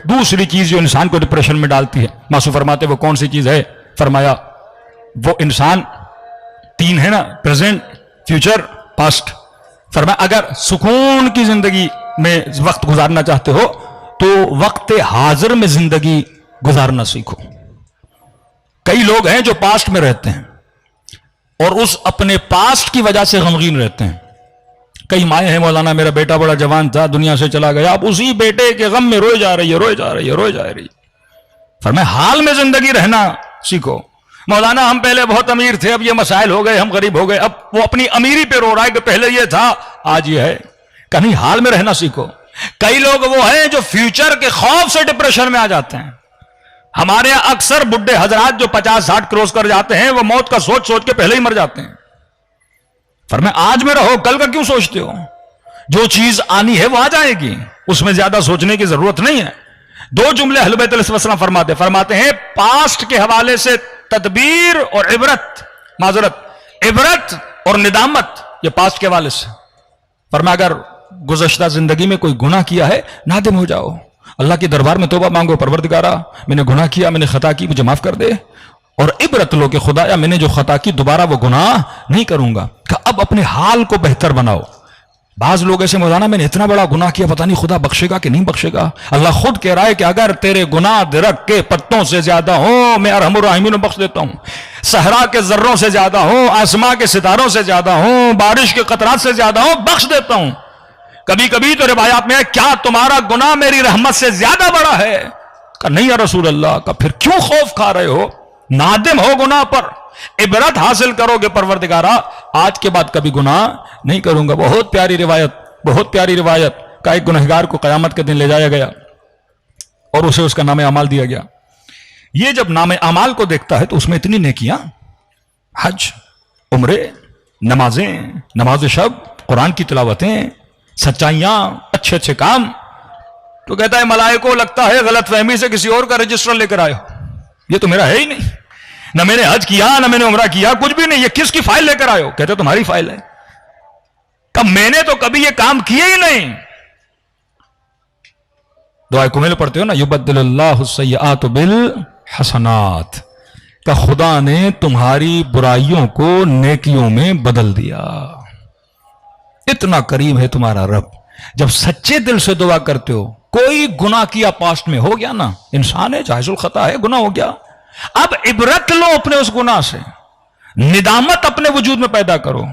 دوسری چیز جو انسان کو ڈپریشن میں ڈالتی ہے، معصوم فرماتے وہ کون سی چیز ہے؟ فرمایا وہ انسان تین ہے نا، پریزنٹ، فیوچر، پاسٹ۔ فرمایا اگر سکون کی زندگی میں وقت گزارنا چاہتے ہو تو وقت حاضر میں زندگی گزارنا سیکھو۔ کئی لوگ ہیں جو پاسٹ میں رہتے ہیں اور اس اپنے پاسٹ کی وجہ سے غمگین رہتے ہیں۔ کئی مائیں ہیں، مولانا میرا بیٹا بڑا جوان تھا، دنیا سے چلا گیا، اب اسی بیٹے کے غم میں روئے جا رہی ہے۔ فرمایا حال میں زندگی رہنا سیکھو۔ مولانا ہم پہلے بہت امیر تھے، اب یہ مسائل ہو گئے، ہم غریب ہو گئے، اب وہ اپنی امیری پہ رو رہا ہے کہ پہلے یہ تھا آج یہ ہے۔ کہیں حال میں رہنا سیکھو۔ کئی لوگ وہ ہیں جو فیوچر کے خوف سے ڈپریشن میں آ جاتے ہیں۔ ہمارے یہاں اکثر بڈھے حضرات جو 50-60 کروس کر جاتے ہیں وہ موت کا سوچ سوچ کے پہلے ہی مر جاتے ہیں۔ فرمایا آج میں رہو، کل کا کیوں سوچتے ہو؟ جو چیز آنی ہے وہ آ جائے گی، اس میں زیادہ سوچنے کی ضرورت نہیں ہے۔ دو جملے اہل بیت علیہ السلام فرماتے ہیں پاسٹ کے حوالے سے تدبیر اور عبرت اور ندامت، یہ پاسٹ کے حوالے سے۔ فرمایا اگر گزشتہ زندگی میں کوئی گناہ کیا ہے نادم ہو جاؤ، اللہ کے دربار میں توبہ مانگو، پروردگارا میں نے گناہ کیا، میں نے خطا کی، مجھے معاف کر دے، اور عبرت لو کہ خدایا میں نے جو خطا کی دوبارہ وہ گناہ نہیں کروں گا۔ کہ اب اپنے حال کو بہتر بناؤ۔ بعض لوگ ایسے مولانا میں نے اتنا بڑا گناہ کیا، پتہ نہیں خدا بخشے گا کہ نہیں بخشے گا۔ اللہ خود کہہ رہا ہے کہ اگر تیرے گناہ درخت کے پتوں سے زیادہ ہوں میں ارحم الراحمین بخش دیتا ہوں، صحرا کے ذروں سے زیادہ ہوں، آسماں کے ستاروں سے زیادہ ہوں، بارش کے قطرات سے زیادہ ہوں، بخش دیتا ہوں۔ کبھی کبھی تو روایات میں ہے کیا تمہارا گناہ میری رحمت سے زیادہ بڑا ہے؟ کہ نہیں یا رسول اللہ۔ کہ پھر کیوں خوف کھا رہے ہو؟ نادم ہو گناہ پر، عبرت حاصل کرو گے پروردگارا آج کے بعد کبھی گناہ نہیں کروں گا۔ بہت پیاری روایت کا ایک گنہگار کو قیامت کے دن لے جایا گیا اور اسے اس کا نام اعمال دیا گیا۔ یہ جب نام اعمال کو دیکھتا ہے تو اس میں اتنی نیکیاں، حج، عمرے، نمازیں، نماز شب، قرآن کی تلاوتیں، سچائیاں، اچھے اچھے کام، تو کہتا ہے ملائکو لگتا ہے غلط فہمی سے کسی اور کا رجسٹر لے کر آئے ہو، یہ تو میرا ہے ہی نہیں، نہ میں نے حج کیا نہ میں نے عمرہ کیا، کچھ بھی نہیں، یہ کس کی فائل لے کر آئے ہو؟ کہتے تمہاری فائل ہے۔ کہ میں نے تو کبھی یہ کام کیے ہی نہیں۔ دعائے کمیل پڑھتے ہو نا، یبدل اللہ السیئات بالحسنات، کہ خدا نے تمہاری برائیوں کو نیکیوں میں بدل دیا۔ اتنا کریم ہے تمہارا رب۔ جب سچے دل سے دعا کرتے ہو، کوئی گناہ کیا پاسٹ میں ہو گیا نا، انسان ہے، جائز الخطا ہے، گناہ ہو گیا، اب عبرت لو اپنے اس گناہ سے، ندامت اپنے وجود میں پیدا کرو۔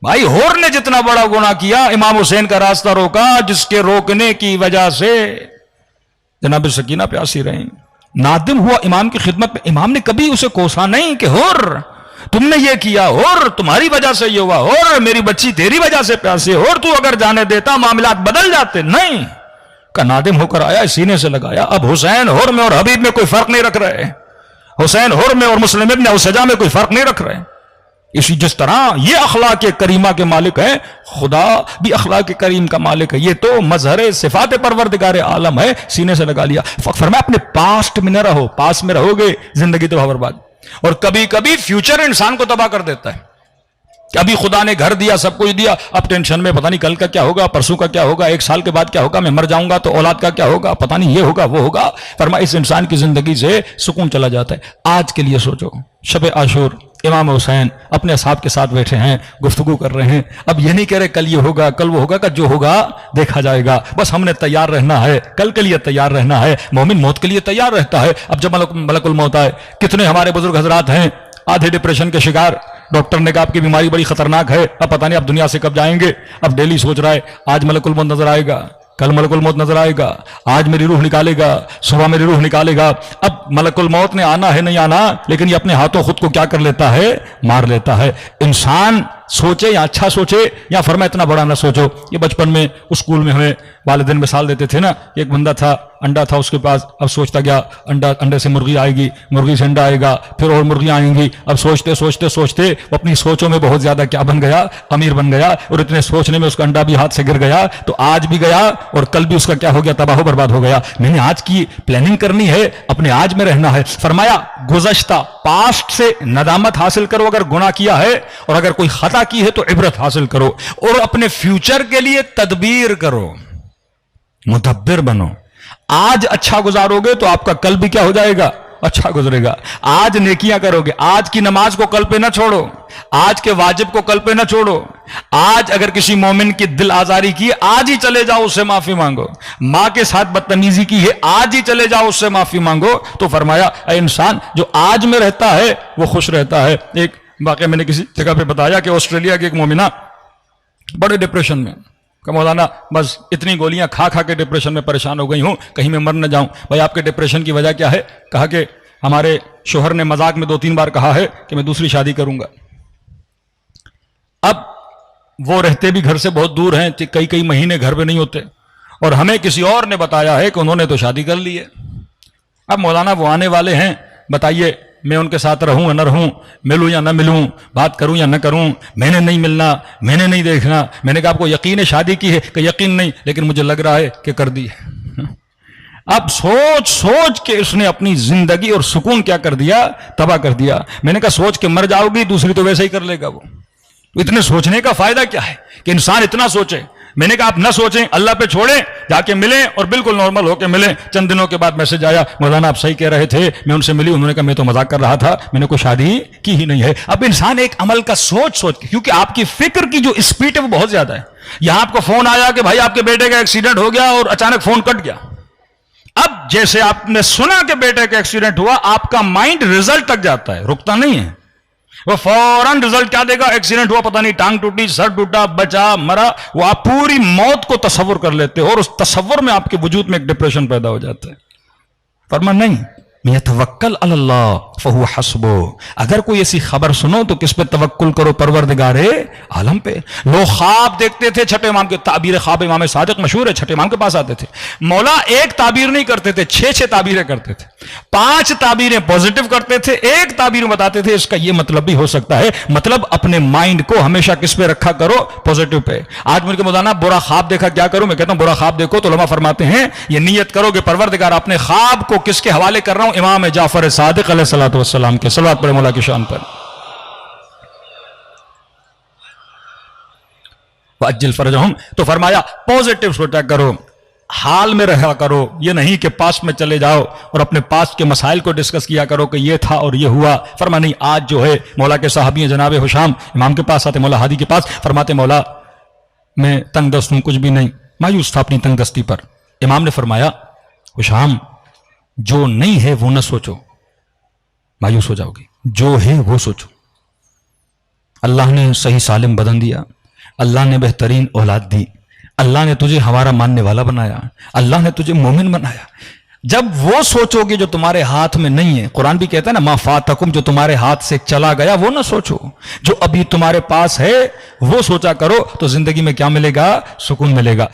بھائی ہور نے جتنا بڑا گناہ کیا، امام حسین کا راستہ روکا، جس کے روکنے کی وجہ سے جناب سکینہ پیاسی رہیں، نادم ہوا امام کی خدمت میں، امام نے کبھی اسے کوسا نہیں کہ ہور تم نے یہ کیا، اور تمہاری وجہ سے یہ ہوا، اور میری بچی تیری وجہ سے پیاسے، اور تو اگر جانے دیتا معاملات بدل جاتے، نہیں، کا نادم ہو کر آیا، سینے سے لگایا۔ اب حسین ہور میں اور حبیب میں کوئی فرق نہیں رکھ رہے، حسین ہور میں اور مسلم ابن اوسجا میں کوئی فرق نہیں رکھ رہے۔ اسی جس طرح یہ اخلاق کریمہ کے مالک ہے، خدا بھی اخلاق کریم کا مالک ہے، یہ تو مظہر صفات پروردگار عالم ہے، سینے سے لگا لیا۔ فرمایا اپنے پاسٹ میں نہ رہو، پاس میں رہو گے زندگی تباہ برباد۔ اور کبھی کبھی فیوچر انسان کو تباہ کر دیتا ہے کہ ابھی خدا نے گھر دیا، سب کچھ دیا، اب ٹینشن میں پتہ نہیں کل کا کیا ہوگا، پرسوں کا کیا ہوگا، 1 سال کے بعد کیا ہوگا، میں مر جاؤں گا تو اولاد کا کیا ہوگا، پتہ نہیں یہ ہوگا وہ ہوگا۔ فرمایا اس انسان کی زندگی سے سکون چلا جاتا ہے۔ آج کے لیے سوچو، شب عاشور، امام حسین اپنے اصحاب کے ساتھ بیٹھے ہیں، گفتگو کر رہے ہیں، اب یہ نہیں کہہ رہے کل یہ ہوگا کل وہ ہوگا، کہ جو ہوگا دیکھا جائے گا، بس ہم نے تیار رہنا ہے، کل کے لیے تیار رہنا ہے۔ مومن موت کے لیے تیار رہتا ہے۔ اب جب ملک الموت آئے، کتنے ہمارے بزرگ حضرات ہیں آدھے ڈپریشن کے شکار، ڈاکٹر نے کہا آپ کی بیماری بڑی خطرناک ہے، اب پتہ نہیں آپ دنیا سے کب جائیں گے، اب ڈیلی سوچ رہا ہے آج ملک الموت نظر آئے گا، کل ملک الموت نظر آئے گا، آج میری روح نکالے گا، صبح میری روح نکالے گا۔ اب ملک الموت نے آنا ہے نہیں آنا، لیکن یہ اپنے ہاتھوں خود کو کیا کر لیتا ہے، مار لیتا ہے۔ انسان سوچے یا اچھا سوچے یا فرمائے اتنا بڑا نہ سوچو۔ یہ بچپن میں اسکول میں ہمیں والدین مثال دیتے تھے نا، ایک بندہ تھا، انڈا تھا اس کے پاس، اب سوچتا گیا انڈے سے مرغی آئے گی، مرغی سے انڈا آئے گا، پھر اور مرغیاں آئیں گی، اب سوچتے سوچتے سوچتے وہ اپنی سوچوں میں بہت زیادہ کیا بن گیا، امیر بن گیا، اور اتنے سوچنے میں اس کا انڈا بھی ہاتھ سے گر گیا، تو آج بھی گیا اور کل بھی اس کا کیا ہو گیا، تباہ و برباد ہو گیا۔ میں نے آج کی پلاننگ کرنی ہے، اپنے آج میں رہنا ہے۔ فرمایا گزشتہ پاسٹ سے ندامت حاصل کرو اگر گناہ کیا ہے، اور اگر کوئی خطا کی ہے تو عبرت حاصل کرو، اور اپنے فیوچر کے لیے تدبیر کرو، مدبر بنو۔ آج اچھا گزارو گے تو آپ کا کل بھی کیا ہو جائے گا؟ اچھا گزرے گا. آج نیکیاں کرو گے, آج کی نماز کو کل پہ نہ چھوڑو, آج کے واجب کو کل پہ نہ چھوڑو. آج اگر کسی مومن کی دل آزاری کی, آج ہی چلے جاؤ اس سے معافی مانگو. ماں کے ساتھ بدتمیزی کی ہے, آج ہی چلے جاؤ اس سے معافی مانگو. تو فرمایا اے انسان, جو آج میں رہتا ہے وہ خوش رہتا ہے. ایک واقعہ میں نے کسی جگہ پہ بتایا کہ آسٹریلیا کی ایک مومنہ بڑے ڈپریشن میں, کہ مولانا بس اتنی گولیاں کھا کھا کے ڈپریشن میں پریشان ہو گئی ہوں, کہیں میں مر نہ جاؤں. بھائی آپ کے ڈپریشن کی وجہ کیا ہے؟ کہا کہ ہمارے شوہر نے مذاق میں 2-3 بار کہا ہے کہ میں دوسری شادی کروں گا. اب وہ رہتے بھی گھر سے بہت دور ہیں, کئی مہینے گھر پہ نہیں ہوتے, اور ہمیں کسی اور نے بتایا ہے کہ انہوں نے تو شادی کر لی ہے. اب مولانا وہ آنے والے ہیں, بتائیے میں ان کے ساتھ رہوں یا نہ رہوں, ملوں یا نہ ملوں, بات کروں یا نہ کروں. میں نے نہیں ملنا, میں نے نہیں دیکھنا. میں نے کہا آپ کو یقین ہے شادی کی ہے؟ کہ یقین نہیں, لیکن مجھے لگ رہا ہے کہ کر دی ہے. اب سوچ سوچ کے اس نے اپنی زندگی اور سکون کیا کر دیا؟ تباہ کر دیا. میں نے کہا سوچ کے مر جاؤ گی, دوسری تو ویسے ہی کر لے گا وہ. اتنے سوچنے کا فائدہ کیا ہے کہ انسان اتنا سوچے؟ میں نے کہا آپ نہ سوچیں, اللہ پہ چھوڑیں, جا کے ملیں اور بالکل نارمل ہو کے ملیں. چند دنوں کے بعد میسج آیا, مولانا آپ صحیح کہہ رہے تھے, میں ان سے ملی, انہوں نے کہا میں تو مذاق کر رہا تھا, میں نے کوئی شادی کی ہی نہیں ہے. اب انسان ایک عمل کا سوچ کے, کیونکہ آپ کی فکر کی جو اسپیڈ ہے وہ بہت زیادہ ہے. یہاں آپ کو فون آیا کہ بھائی آپ کے بیٹے کا ایکسیڈنٹ ہو گیا, اور اچانک فون کٹ گیا. اب جیسے آپ نے سنا کہ بیٹے کا ایکسیڈنٹ ہوا, آپ کا مائنڈ ریزلٹ تک جاتا ہے, رکتا نہیں ہے. وہ فوراً رزلٹ کیا دے گا؟ ایکسیڈنٹ ہوا, پتہ نہیں ٹانگ ٹوٹی, سر ٹوٹا, بچا, مرا. وہ آپ پوری موت کو تصور کر لیتے ہو, اور اس تصور میں آپ کے وجود میں ایک ڈپریشن پیدا ہو جاتا ہے. فرمان نہیں, یتوکل علی اللہ فہو حسبہ. اگر کوئی ایسی خبر سنو تو کس پہ توکل کرو؟ پروردگار عالم پہ. لوگ خواب دیکھتے تھے, چھٹے امام کے تعبیر خواب امام صادق مشہور ہے, چھٹے امام کے پاس آتے تھے. مولا ایک تعبیر نہیں کرتے تھے, 6 تعبیریں کرتے تھے. 5 تعبیریں پوزیٹو کرتے تھے, 1 تعبیر بتاتے تھے اس کا یہ مطلب بھی ہو سکتا ہے. مطلب اپنے مائنڈ کو ہمیشہ کس پہ رکھا کرو؟ پوزیٹو پہ. آج مجھے مولانا برا خواب دیکھا, کیا کروں؟ میں کہتا ہوں برا خواب دیکھو تو علماء فرماتے ہیں یہ نیت کرو کہ پروردگار اپنے خواب کو کس کے حوالے کر رہا ہوں؟ امام جعفر صادق علیہ الصلوۃ والسلام کے. صلوات پڑھیں مولا کی شان پر. وَأَجِّلْ فَرَجَهُمْ. تو فرمایا پوزیٹو سوچا کرو, حال میں رہا کرو. یہ نہیں کہ پاس میں چلے جاؤ اور اپنے پاس کے مسائل کو ڈسکس کیا کرو کہ یہ تھا اور یہ ہوا. فرما نہیں, آج جو ہے مولا کے صحابی ہیں جناب حشام امام کے پاس آتے, مولا ہادی کے پاس, فرماتے مولا میں تنگ دست ہوں, کچھ بھی نہیں. مایوس تھا اپنی تنگ دستی پر. امام نے فرمایا حشام جو نہیں ہے وہ نہ سوچو, مایوس ہو جاؤ گی. جو ہے وہ سوچو. اللہ نے صحیح سالم بدن دیا, اللہ نے بہترین اولاد دی, اللہ نے تجھے ہمارا ماننے والا بنایا, اللہ نے تجھے مومن بنایا. جب وہ سوچو گے جو تمہارے ہاتھ میں نہیں ہے, قرآن بھی کہتا ہے نا ما فاتکم, جو تمہارے ہاتھ سے چلا گیا وہ نہ سوچو, جو ابھی تمہارے پاس ہے وہ سوچا کرو. تو زندگی میں کیا ملے گا؟ سکون ملے گا.